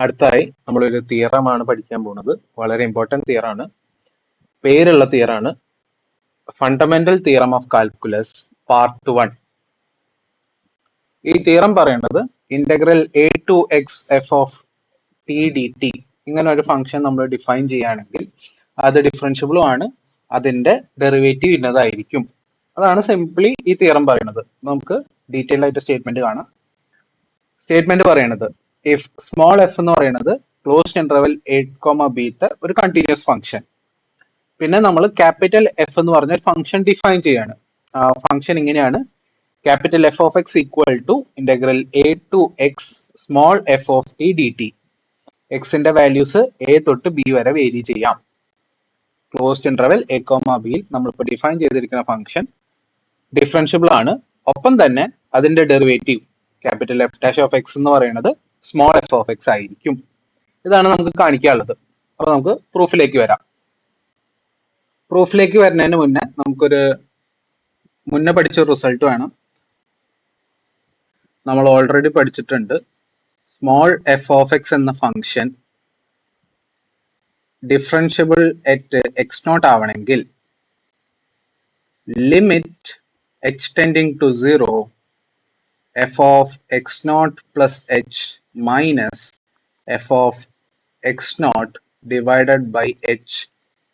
അടുത്തായി നമ്മളൊരു തിയറമാണ് പഠിക്കാൻ പോകുന്നത്. വളരെ ഇമ്പോർട്ടന്റ് തിയറാണ്, പേരുള്ള തിയറാണ്. Fundamental theorem of calculus part 1. ഈ തിയറം പറയുന്നത് integral A to X F of T D t ഇങ്ങനെ ഒരു ഫംഗ്ഷൻ നമ്മൾ ഡിഫൈൻ ചെയ്യുകയാണെങ്കിൽ അത് ഡിഫറൻഷ്യബിളും ആണ്, അതിന്റെ ഡെറിവേറ്റീവ് ഇന്നതായിരിക്കും. അതാണ് സിംപ്ലി ഈ തിയറം പറയുന്നത്. നമുക്ക് ഡീറ്റെയിൽ ആയിട്ട് സ്റ്റേറ്റ്മെന്റ് കാണാം. സ്റ്റേറ്റ്മെന്റ് പറയുന്നത് ഇഫ് സ്മോൾ എഫ് എന്ന് പറയുന്നത് ക്ലോസ്ഡ് ഇന്റർവെൽ എ കോമ ബിത്തെ ഒരു കണ്ടിന്യൂസ് ഫംഗ്ഷൻ, പിന്നെ നമ്മൾ ക്യാപിറ്റൽ എഫ് എന്ന് പറഞ്ഞ ഒരു ഫംഗ്ഷൻ ഡിഫൈൻ ചെയ്യാണ്. ഫംഗ്ഷൻ ഇങ്ങനെയാണ്: capital F of X equal to integral A to X small F of T D T. എക്സിന്റെ വാല്യൂസ് എ തൊട്ട് ബി വരെ വേരി ചെയ്യാം. ക്ലോസ്ഡ് ഇന്റർവെൽ എ കോമ ബിയിൽ നമ്മളിപ്പോൾ ഡിഫൈൻ ചെയ്തിരിക്കുന്ന ഫംഗ്ഷൻ ഡിഫറൻഷ്യബിൾ ആണ്. ഒപ്പം തന്നെ അതിന്റെ derivative capital F dash of X എന്ന് പറയുന്നത് സ്മോൾ എഫ് ഓഫ് എക്സ് ആയിരിക്കും. ഇതാണ് നമുക്ക് കാണിക്കാനുള്ളത്. അപ്പൊ നമുക്ക് പ്രൂഫിലേക്ക് വരാം. പ്രൂഫിലേക്ക് വരുന്നതിന് മുന്നേ നമുക്കൊരു മുന്നേ പഠിച്ച റിസൾട്ട് വേണം. നമ്മൾ ഓൾറെഡി പഠിച്ചിട്ടുണ്ട്. സ്മോൾ എഫ് ഓഫ് എക്സ് എന്ന function differentiable at x naught ആവണമെങ്കിൽ limit h tending to 0 F of X naught plus H minus F of X naught divided by h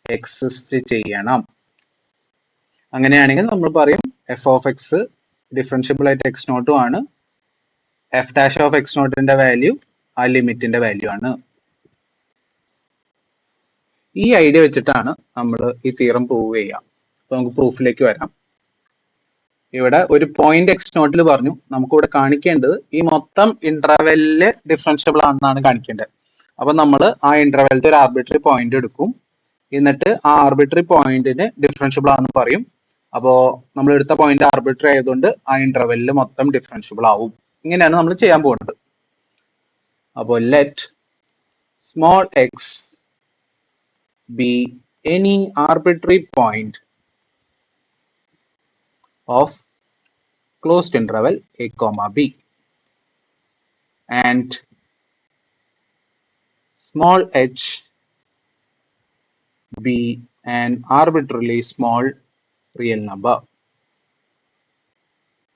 exist ചെയ്യണം. അങ്ങനെയാണെങ്കിൽ നമ്മൾ പറയും എഫ് ഓഫ് എക്സ് ഡിഫറൻഷ്യബിൾ ആയിട്ട് x നോട്ടും ആണ്, f dash of x നോട്ടിന്റെ value ആ ലിമിറ്റിന്റെ വാല്യൂ ആണ്. ഈ ഐഡിയ വെച്ചിട്ടാണ് നമ്മൾ ഈ തിയറം പ്രൂവ് ചെയ്യാം. അപ്പൊ നമുക്ക് പ്രൂഫിലേക്ക് വരാം. ഇവിടെ ഒരു പോയിന്റ് എക്സ് നോട്ടിൽ പറഞ്ഞു, നമുക്കിവിടെ കാണിക്കേണ്ടത് ഈ മൊത്തം ഇന്റർവെല്ലില് ഡിഫറൻഷ്യബിൾ ആണെന്നാണ് കാണിക്കേണ്ടത്. അപ്പൊ നമ്മൾ ആ ഇന്റർവെല്ലിൽ ഒരു ആർബിട്രറി പോയിന്റ് എടുക്കും, എന്നിട്ട് ആ ആർബിട്രറി പോയിന്റിന് ഡിഫറൻഷ്യബിൾ ആണെന്ന് പറയും. അപ്പോ നമ്മൾ എടുത്ത പോയിന്റ് ആർബിട്രറി ആയതുകൊണ്ട് ആ ഇന്റർവെല്ലിൽ മൊത്തം ഡിഫറൻഷ്യബിൾ ആവും. ഇങ്ങനെയാണ് നമ്മൾ ചെയ്യാൻ പോകുന്നത്. അപ്പോൾ let small X B any arbitrary point of closed interval a comma b, and small h be an arbitrarily small real number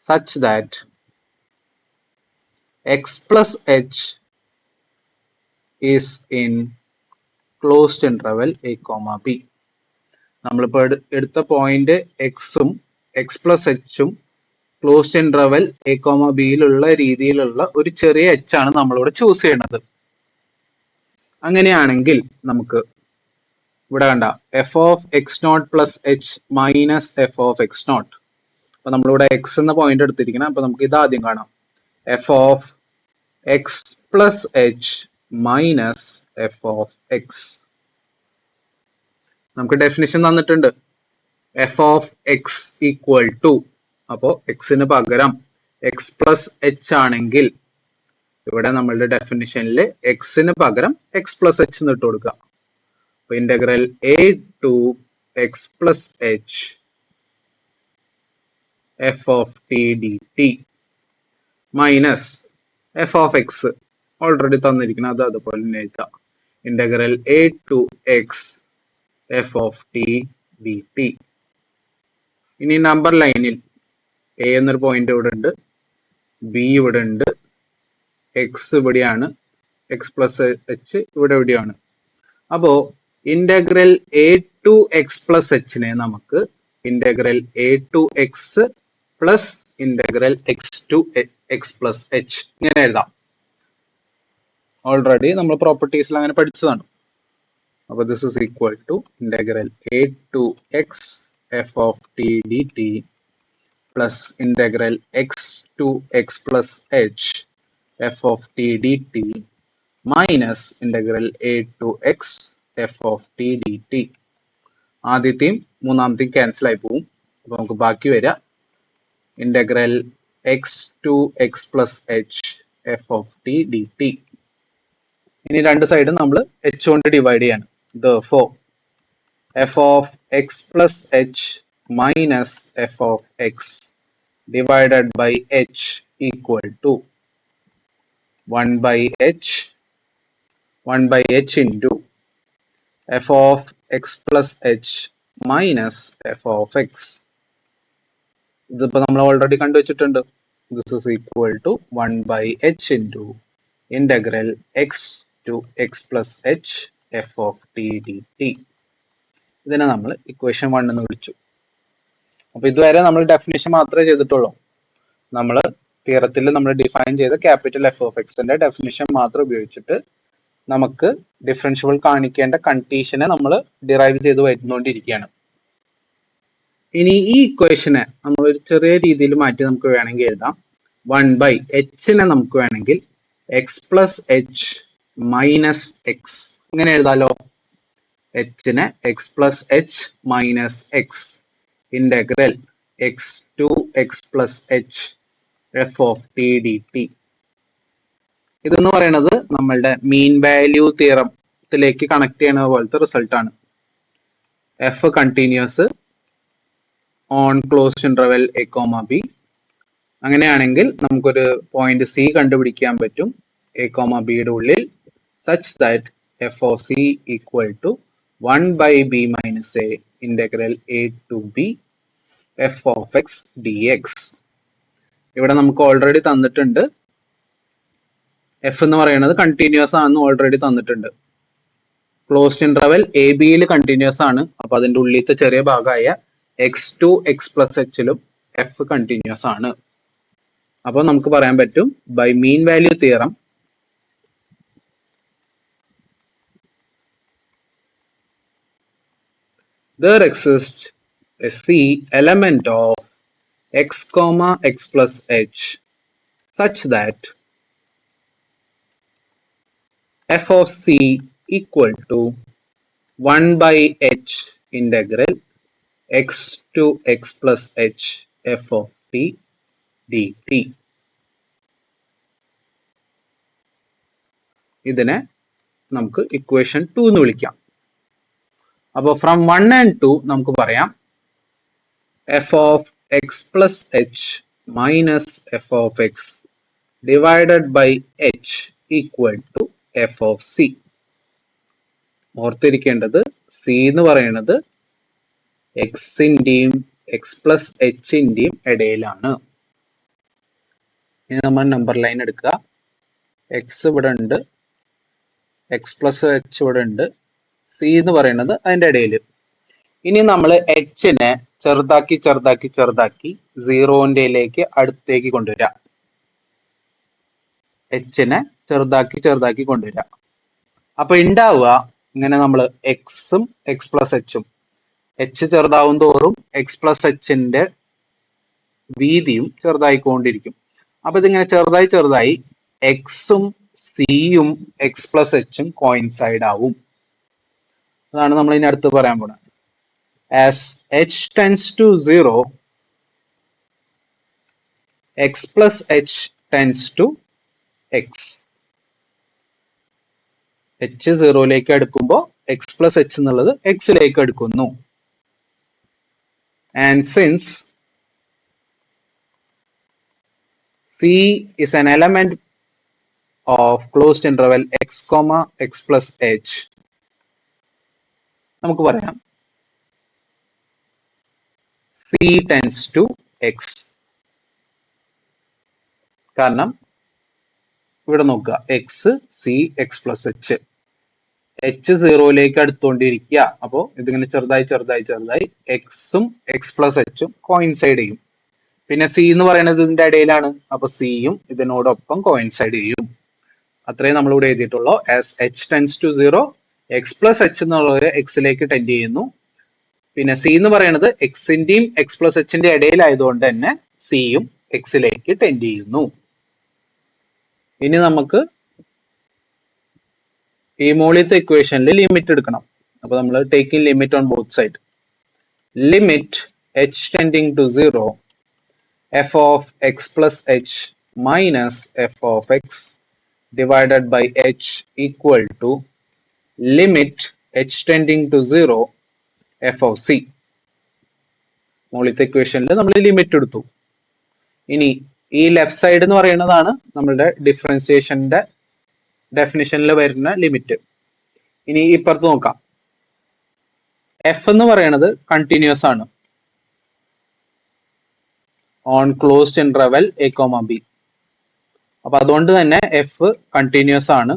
such that x plus h is in closed interval a comma b. നമ്മളിപ്പോൾ എടുത്ത point എക്സും x plus എച്ചും closed interval A comma ബിയിലുള്ള രീതിയിലുള്ള ഒരു ചെറിയ H ആണ് നമ്മളിവിടെ ചൂസ് ചെയ്യണത്. അങ്ങനെയാണെങ്കിൽ നമുക്ക് ഇവിടെ കണ്ട F of X naught plus H minus F of X naught. അപ്പൊ നമ്മളിവിടെ എക്സ് എന്ന പോയിന്റ് എടുത്തിരിക്കണം. അപ്പൊ നമുക്ക് ഇത് ആദ്യം കാണാം. F of X plus H minus F of X. നമുക്ക് ഡെഫിനിഷൻ തന്നിട്ടുണ്ട്. F of X equal to, അപ്പോ എക്സിന് പകരം എക്സ് പ്ലസ് എച്ച് ആണെങ്കിൽ ഇവിടെ നമ്മളുടെ ഡെഫിനിഷനിൽ എക്സിന് പകരം എക്സ് പ്ലസ് എച്ച് എന്ന് ഇട്ട് കൊടുക്കുക. അപ്പൊ integral A to X plus H F of T D t minus F of x already തന്നിരിക്കണം, അത് അതുപോലെ തന്നെ എഴുതാം. Integral A to X F of T D T. ഇനി നമ്പർ ലൈനിൽ എ എന്നൊരു പോയിന്റ് ഇവിടെ ഉണ്ട്, ബി ഇവിടെ ഉണ്ട്, എക്സ് ഇവിടെയാണ്, എക്സ് പ്ലസ് എച്ച് ഇവിടെ എവിടെയാണ്. അപ്പോ integral A to X plus എച്ചിനെ നമുക്ക് integral A to X plus integral X to X plus h ഇങ്ങനെ എഴുതാം. ഓൾറെഡി നമ്മൾ പ്രോപ്പർട്ടീസിൽ അങ്ങനെ പഠിച്ചതാണ്. അപ്പൊ this is equal to integral A to X F of T D t plus integral x to x plus h f of t dt minus integral a to x f of t dt. ആദ്യത്തെയും മൂന്നാമത്തെയും cancel ആയി പോവും. അപ്പൊ നമുക്ക് ബാക്കി വരിക integral X to X plus H F of T D T. ഇനി രണ്ട് സൈഡും നമ്മൾ എച്ച് കൊണ്ട് ഡിവൈഡ് ചെയ്യാണ്. therefore f of x plus h minus f of x divided by h equal to 1 by h 1 by h into f of x plus h minus f of x. ഇതിപ്പോൾ നമ്മൾ already കണ്ടുവച്ചിട്ടുണ്ട്. This is equal to 1 by h into integral x to x plus h f of t dt. ഇതിനെ നമ്മൾ equation 1 എന്ന് വിളിച്ചു. അപ്പൊ ഇതുവരെ നമ്മൾ definition മാത്രമേ ചെയ്തിട്ടുള്ളൂ. നമ്മൾ തിയറത്തിൽ നമ്മൾ ഡിഫൈൻ ചെയ്ത ക്യാപിറ്റൽ എഫ് ഓഫ് എക്സിന്റെ ഡെഫിനിഷൻ മാത്രം ഉപയോഗിച്ചിട്ട് നമുക്ക് ഡിഫറൻഷ്യബിൾ കാണിക്കേണ്ട കണ്ടീഷനെ നമ്മൾ ഡിറൈവ് ചെയ്ത് വരുന്നോണ്ടിരിക്കുകയാണ്. ഇനി ഈ ഇക്വേഷനെ നമ്മൾ ഒരു ചെറിയ രീതിയിൽ മാറ്റി നമുക്ക് വേണമെങ്കിൽ എഴുതാം. 1 by എച്ചിനെ നമുക്ക് വേണമെങ്കിൽ x plus H minus x ഇങ്ങനെ എഴുതാലോ. എച്ചിനെ x plus H minus x integral X to X plus H F of T D t. ഇതെന്ന് പറയുന്നത് നമ്മളുടെ മീൻ വാല്യൂ തിയറത്തിലേക്ക് കണക്ട് ചെയ്യുന്ന പോലത്തെ റിസൾട്ട് ആണ്. F continuous on closed interval A comma B. അങ്ങനെയാണെങ്കിൽ നമുക്കൊരു പോയിന്റ് സി കണ്ടുപിടിക്കാൻ പറ്റും എ കോമ ബിയുടെ ഉള്ളിൽ, such that F of C equal to 1 by b minus a integral a to b f of x dx. ഇവിടെ നമുക്ക് ഓൾറെഡി തന്നിട്ടുണ്ട് എഫ് എന്ന് പറയുന്നത് കണ്ടിന്യൂസ് ആണെന്ന് ഓൾറെഡി തന്നിട്ടുണ്ട്. ക്ലോസ്ഡ് ഇന്റർവെൽ എ ബിയിൽ കണ്ടിന്യൂസ് ആണ്. അപ്പൊ അതിന്റെ ഉള്ളിലത്തെ ചെറിയ ഭാഗമായ എക്സ് ടു എക്സ് പ്ലസ് എച്ചിലും എഫ് കണ്ടിന്യൂസ് ആണ്. അപ്പൊ നമുക്ക് പറയാൻ പറ്റും by mean value theorem there exists a C element of x comma x plus h such that f of c equal to 1 by h integral x to x plus h f of t dt. ഇതിനെ നമുക്ക് equation 2 എന്ന് വിളിക്കാം. അപ്പോൾ from 1 and 2 നമുക്ക് പറയാം f of X plus H minus F of X divided by H equal to F of c. ഓർത്തിരിക്കേണ്ടത് c എന്ന് പറയുന്നത് എക്സിന്റെയും എക്സ് പ്ലസ് എച്ചിന്റെയും ഇടയിലാണ്. ഇനി നമ്മൾ നമ്പർ ലൈൻ എടുക്കുക. എക്സ് ഇവിടെ ഉണ്ട്, എക്സ് പ്ലസ് എച്ച് ഇവിടെ ഉണ്ട്, സി എന്ന് പറയുന്നത് അതിന്റെ ഇടയിൽ. ഇനി നമ്മൾ എച്ചിനെ ചെറുതാക്കി ചെറുതാക്കി ചെറുതാക്കി സീറോന്റെയിലേക്ക് അടുത്തേക്ക് കൊണ്ടുവരാം. എച്ചിനെ ചെറുതാക്കി ചെറുതാക്കി കൊണ്ടുവരാം. അപ്പൊ ഉണ്ടാവുക ഇങ്ങനെ നമ്മൾ എക്സും എക്സ് പ്ലസ് എച്ചും, എച്ച് ചെറുതാവും തോറും എക്സ് പ്ലസ് എച്ചിന്റെ വീതിയും ചെറുതായിക്കൊണ്ടിരിക്കും. അപ്പൊ ഇതിങ്ങനെ ചെറുതായി ചെറുതായി എക്സും സിയും എക്സ് പ്ലസ് എച്ചും കോയിൻസൈഡ് ആവും. അതാണ് നമ്മൾ ഇനി അടുത്ത് പറയാൻ പോകുന്നത്. As h tends to 0, x plus h tends to x. h 0ലേക്ക് അടുക്കുമ്പോൾ x plus h എന്നുള്ളത് x ലേക്ക് അടുക്കുന്നു. And since c is an element of closed interval x comma x plus h, നമുക്ക് പറയാം c tends to x. കാരണം ഇവിടെ നോക്കുക, x c x plus h, h സീറോയിലേക്ക് അടുത്തോണ്ടിരിക്കുക. അപ്പോൾ ഇതിങ്ങനെ ചെറുതായി ചെറുതായി ചെറുതായി എക്സും എക്സ് പ്ലസ് എച്ചും കോയിൻസൈഡ് ചെയ്യും. പിന്നെ സി എന്ന് പറയുന്നത് ഇതിന്റെ ഇടയിലാണ്, അപ്പൊ സിയും ഇതിനോടൊപ്പം കോയിൻസൈഡ് ചെയ്യും. അത്രയും നമ്മൾ ഇവിടെ എഴുതിയിട്ടുള്ളൂ. As h tends to 0, x plus h എന്നുള്ളത് എക്സിലേക്ക് ടെൻഡ് ചെയ്യുന്നു. പിന്നെ സി എന്ന് പറയുന്നത് എക്സിന്റെയും എക്സ് പ്ലസ് എച്ചിന്റെ ഇടയിലായതുകൊണ്ട് തന്നെ സിയും എക്സിലേക്ക് ടെൻഡ് ചെയ്യുന്നു. ഇനി നമുക്ക് ഈ മോളിത്തെ ഇക്വേഷനിൽ ലിമിറ്റ് എടുക്കണം. അപ്പൊ നമ്മൾ taking limit on both side. Limit h tending to 0 F of X plus H minus F of X divided by H equal to limit h tending to 0 F of C. മുകളിലത്തെ ഇക്വേഷനിൽ നമ്മൾ limit എടുത്തു. ഇനി ഈ left side എന്ന് പറയുന്നതാണ് നമ്മളുടെ ഡെഫിനിഷനിൽ വരുന്ന ലിമിറ്റ്. ഇനി ഇപ്പുറത്ത് നോക്കാം. എഫ് എന്ന് പറയുന്നത് കണ്ടിന്യൂസ് ആണ് on closed interval A comma b. അപ്പൊ അതുകൊണ്ട് തന്നെ എഫ് കണ്ടിന്യൂസ് ആണ്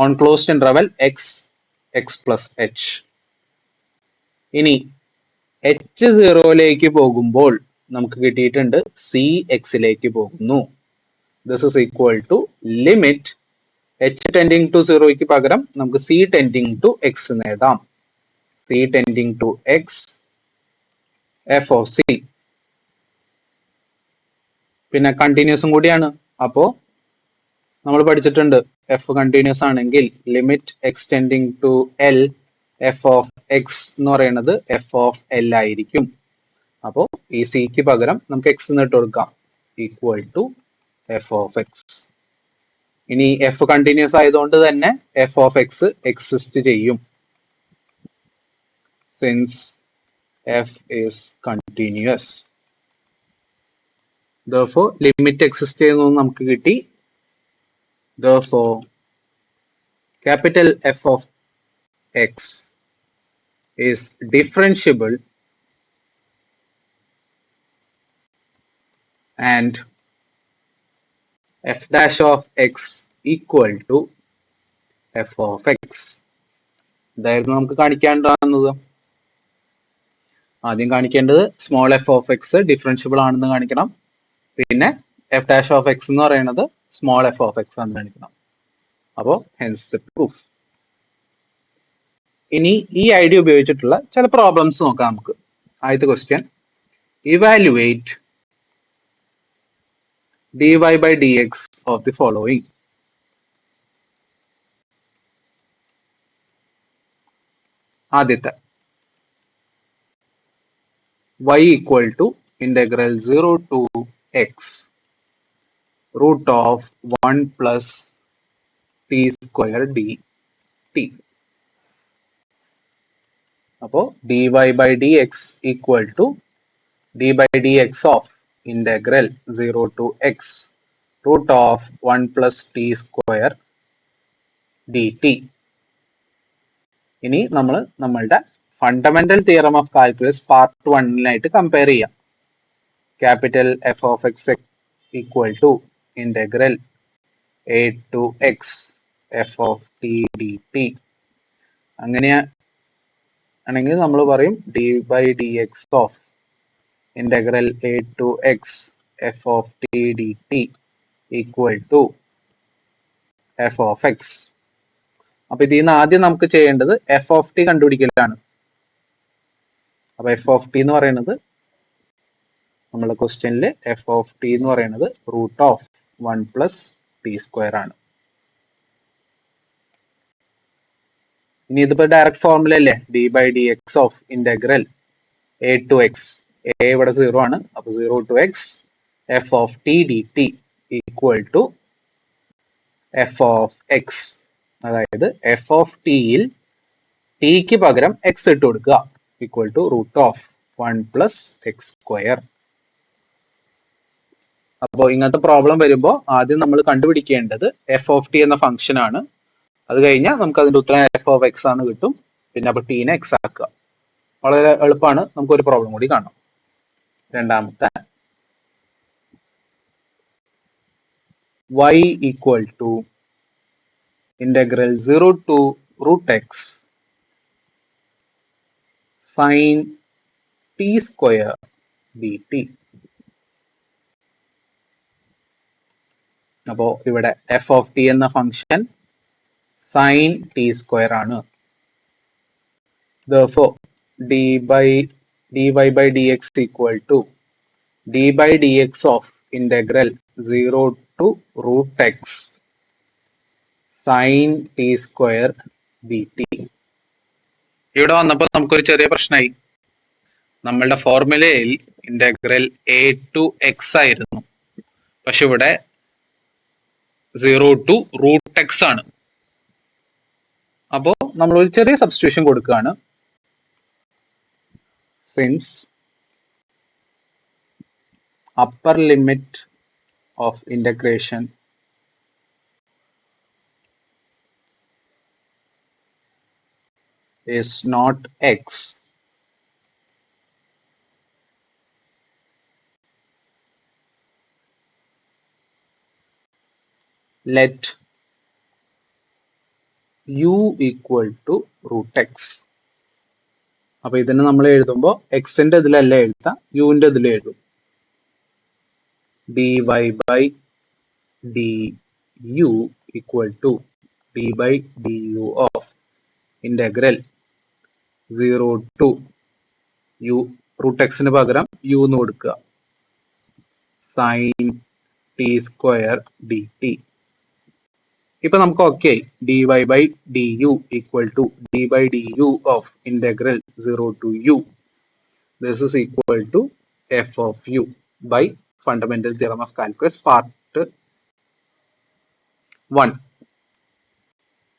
on closed interval x x plus h. ഇനി എച്ച് സീറോയിലേക്ക് പോകുമ്പോൾ നമുക്ക് കിട്ടിയിട്ടുണ്ട് സി എക്സിലേക്ക് പോകുന്നു. This is equal to limit h tending to സീറോയ്ക്ക് പകരം നമുക്ക് സി ടെൻഡിങ് ടു എക്സ് എന്ന് എഴുതാം. C tending to X F of c. പിന്നെ കണ്ടിന്യൂസും കൂടിയാണ്. അപ്പോ നമ്മൾ പഠിച്ചിട്ടുണ്ട് എഫ് കണ്ടിന്യൂസ് ആണെങ്കിൽ limit x tending to L F of X എന്ന് പറയുന്നത് എഫ് ഓഫ് എൽ ആയിരിക്കും. അപ്പോ ഈ സിക്ക് പകരം നമുക്ക് എക്സ് എന്നിട്ട് കൊടുക്കാം, equal to F of X. ഇനി എഫ് കണ്ടിന്യൂസ് ആയതുകൊണ്ട് തന്നെ എഫ് ഓഫ് എക്സ് എക്സിസ്റ്റ് ചെയ്യും. Since F is continuous, therefore limit exist ചെയ്യുന്നു നമുക്ക് കിട്ടി. therefore capital F of x is differentiable and f dash of x equal to f of x. ഇതായിരുന്നു നമുക്ക് കാണിക്കേണ്ടത്. ആദ്യം കാണിക്കേണ്ടത് small F of x differentiable ആണെന്ന് കാണിക്കണം. പിന്നെ എഫ് ഡാഷ് ഓഫ് എക്സ് എന്ന് പറയുന്നത് സ്മോൾ എഫ് ഓഫ് എക്സ് ആണെന്ന് കാണിക്കണം. അപ്പോൾ ഹെൻസ് ദ പ്രൂഫ്. ഇനി ഈ ഐഡിയ ഉപയോഗിച്ചിട്ടുള്ള ചില പ്രോബ്ലംസ് നോക്കാം നമുക്ക്. ആദ്യത്തെ question, evaluate dy by dx of the following. ആദ്യത്തെ y equal to integral 0 to x root of 1 plus t square dt. അപ്പോൾ dy by dx equal to d by dx of integral 0 to x root of 1 plus t square dt. ഇനി നമ്മൾ നമ്മളുടെ fundamental theorem of calculus part 1 compare ചെയ്യാം. Capital F of X equal to integral A to X F of T D T. അങ്ങനെയാണെങ്കിൽ നമ്മൾ പറയും D by D X of integral A to X F of T D T equal to F of X. അപ്പൊ ഇതിൽ നിന്ന് ആദ്യം നമുക്ക് ചെയ്യേണ്ടത് F of T കണ്ടുപിടിക്കലാണ്. അപ്പൊ എഫ് ഓഫ് ടി എന്ന് പറയുന്നത് നമ്മുടെ ക്വസ്റ്റ്യനിൽ എഫ് ഓഫ് ടി എന്ന് പറയുന്നത് root of 1 plus T square ആണ്. ഇനി ഇതിപ്പോ ഡയറക്റ്റ് ഫോർമുല അല്ലേ, D by D X of integral A to X. A ഇവിടെ 0 ആണ്, അപ്പൊ 0 to X F of T D T equal to F of X. അതായത് എഫ് ഓഫ് ടിയിൽ ടിക്ക് പകരം എക്സ് ഇട്ട് കൊടുക്കുക, equal to root of 1 plus X square. അപ്പോൾ ഇങ്ങനത്തെ പ്രോബ്ലം വരുമ്പോൾ ആദ്യം നമ്മൾ കണ്ടുപിടിക്കേണ്ടത് എഫ് ഓഫ് ടി എന്ന ഫംഗ്ഷൻ ആണ്. അത് കഴിഞ്ഞാൽ നമുക്ക് അതിന്റെ ഉത്തരം എഫ് ഓഫ് എക്സ് ആണ് കിട്ടും. പിന്നെ അപ്പൊ ടീനെ എക്സ് ആക്കുക. വളരെ എളുപ്പമാണ്. നമുക്കൊരു പ്രോബ്ലം കൂടി കാണാം. രണ്ടാമത്തെ, y equal to integral 0 to root X sine T square D T. അപ്പോ ഇവിടെ എഫ് ഓഫ് ടി എന്ന ഫംഗ്ഷൻ സൈൻ ടി സ്ക്വയർ ആണ്. therefore dy by dx equal to d by dx of integral 0 to root x sin t square dt. ഇവിടെ വന്നപ്പോൾ നമുക്കൊരു ചെറിയ പ്രശ്നമായി. നമ്മളുടെ ഫോർമുലയിൽ ഇന്റഗ്രൽ എ ടു എക്സ് ആയിരുന്നു, പക്ഷെ ഇവിടെ 0 ടു റൂട്ട് എക്സ് ആണ്. അപ്പോ നമ്മൾ ഒരു ചെറിയ സബ്സ്റ്റിറ്റ്യൂഷൻ കൊടുക്കുകയാണ്. Since upper limit of integration is not x, let u equal to root x. അപ്പൊ ഇതിനെ നമ്മൾ എഴുതുമ്പോൾ എക്സിന്റെ ഇതിലല്ല എഴുതാം, യുവിന്റെ ഇതിൽ എഴുതും. dy by du equal to d by du of integral 0 to u, root എക്സിന് പകരം u എന്ന് കൊടുക്കുക, sine T square D T. ഇപ്പൊ നമുക്ക് ഓക്കെ ആയി. dy by du equal to d by du of integral 0 to u. This is equal to f of u by fundamental theorem of calculus part 1.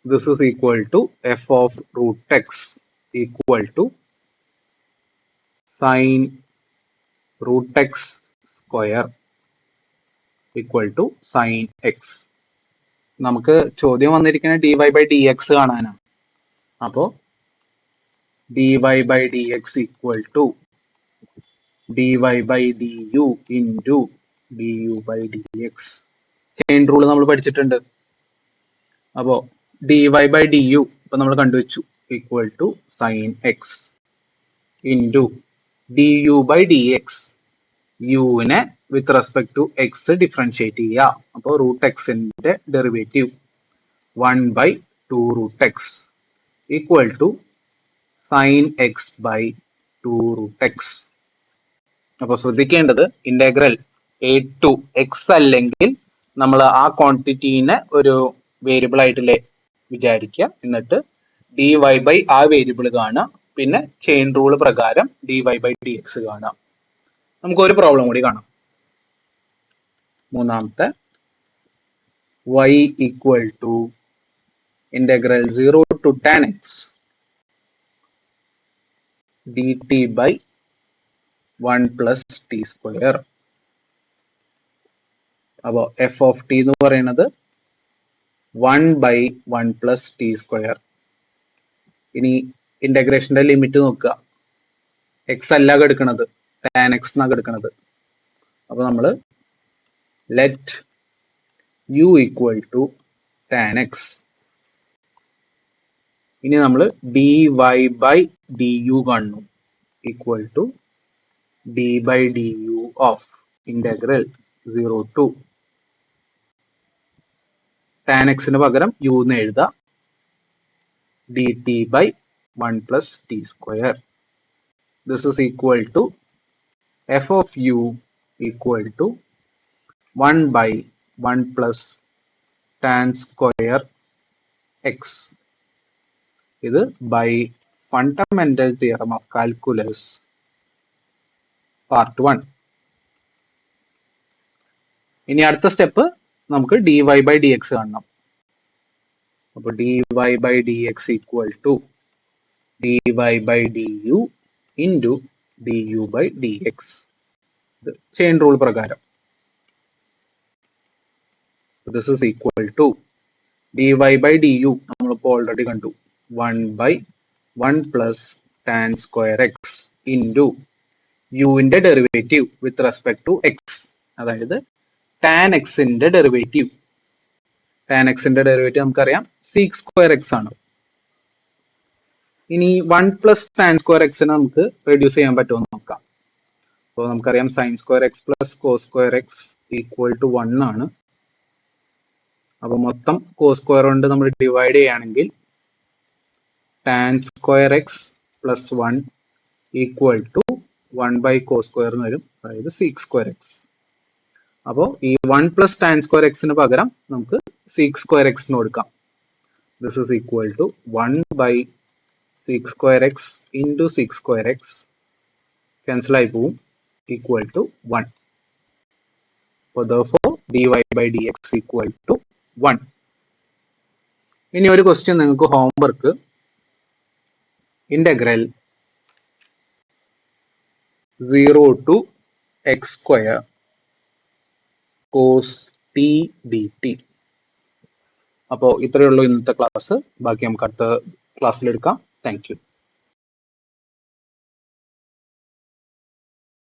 This is equal to f of root x equal to sin root x square equal to sin x. നമുക്ക് ചോദ്യം വന്നിരിക്കുന്നത് dy by dx കാണാനാണ്. അപ്പോൾ dy by dx equal to dy by du into du by dx. Chain rule നമ്മൾ പഠിച്ചിട്ടുണ്ട്. അപ്പോ dy by du ഇപ്പൊ നമ്മൾ കണ്ടുവച്ചു equal to sine X into du by dx. യുവിനെ with respect to X differentiate ചെയ്യുക. അപ്പോൾ റൂട്ട് എക്സിന്റെ derivative 1 by 2 root x equal to sine X by 2 root x. അപ്പൊ ശ്രദ്ധിക്കേണ്ടത് ഇന്റഗ്രൽ എ ടു എക്സ് അല്ലെങ്കിൽ നമ്മൾ ആ ക്വാണ്ടിറ്റീനെ ഒരു വേരിയബിൾ ആയിട്ടല്ലേ വിചാരിക്കുക, എന്നിട്ട് dy by ആ വേരിയബിൾ കാണുക, പിന്നെ ചെയിൻ റൂൾ പ്രകാരം dy by dx കാണാം. നമുക്ക് ഒരു പ്രോബ്ലം കൂടി കാണാം. മൂന്നാമത്തെ y equal to integral 0 to tan x dt by 1 plus t square. അപ്പോൾ എഫ് ഓഫ് ടി എന്ന് പറയുന്നത് 1 by 1 plus t സ്ക്വയർ. ഇനി ഇന്റഗ്രേഷന്റെ ലിമിറ്റ് നോക്കുക. എക്സ് അല്ല എടുക്കുന്നത്, ടാൻ എക്സ് എന്നാണ് എടുക്കുന്നത്. അപ്പൊ നമ്മൾ let u equal to tan x. ഇനി നമ്മൾ dy by du കാണുന്നു equal to d by du of integral 0 to tan x ന് പകരം u എന്ന് എഴുതാം, dt by 1 plus t square. This is equal to f of u equal to 1 by 1 plus tan square x. ഇത് by fundamental theorem of calculus part 1. ഇനി അടുത്ത step നമുക്ക് dy by dx കാണണം. അപ്പോൾ dy by dx equal to dy by du into du by dx. Chain റൂൾ പ്രകാരം this is equal to dy by du നമ്മളിപ്പോൾ already കണ്ടു, 1 by 1 plus tan square x into യുവിന്റെ derivative with respect to X, അതായത് tan എക്സിന്റെ derivative. Tan എക്സിന്റെ derivative നമുക്കറിയാം sec square X ആണ്. ഇനി 1 പ്ലസ് ടാൻ സ്ക്വയർ എക്സിനെ നമുക്ക് റെഡ്യൂസ് ചെയ്യാൻ പറ്റുമോ എന്ന് നോക്കാം. അപ്പോൾ നമുക്കറിയാം sine square x plus cos square x equal to 1 ആണ്. അപ്പൊ മൊത്തം കോസ് സ്ക്വയർ കൊണ്ട് നമ്മൾ ഡിവൈഡ് ചെയ്യുകയാണെങ്കിൽ tan square x plus 1 equal to 1 by cos square എന്ന് വരും, അതായത് സീക് സ്ക്വയർ എക്സ്. അപ്പോൾ ഈ 1 പ്ലസ് ടാൻ സ്ക്വയർ എക്സിന് പകരം നമുക്ക് സീക് സ്ക്വയർ എക്സിന് കൊടുക്കാം. This is equal to 1 by sec square x into sec square x, cancel ആയി പോവും, ഈക്വൽ ടു 1. അപ്പോൾ therefore dy by dx equal to 1. ഇനി ഒരു ക്വസ്റ്റ്യൻ നിങ്ങൾക്ക് homework, integral 0 to x square cos t D t. അപ്പോൾ ഇത്രയേ ഉള്ളൂ ഇന്നത്തെ ക്ലാസ്. ബാക്കി നമുക്ക് അടുത്ത ക്ലാസ്സിൽ എടുക്കാം. Thank you.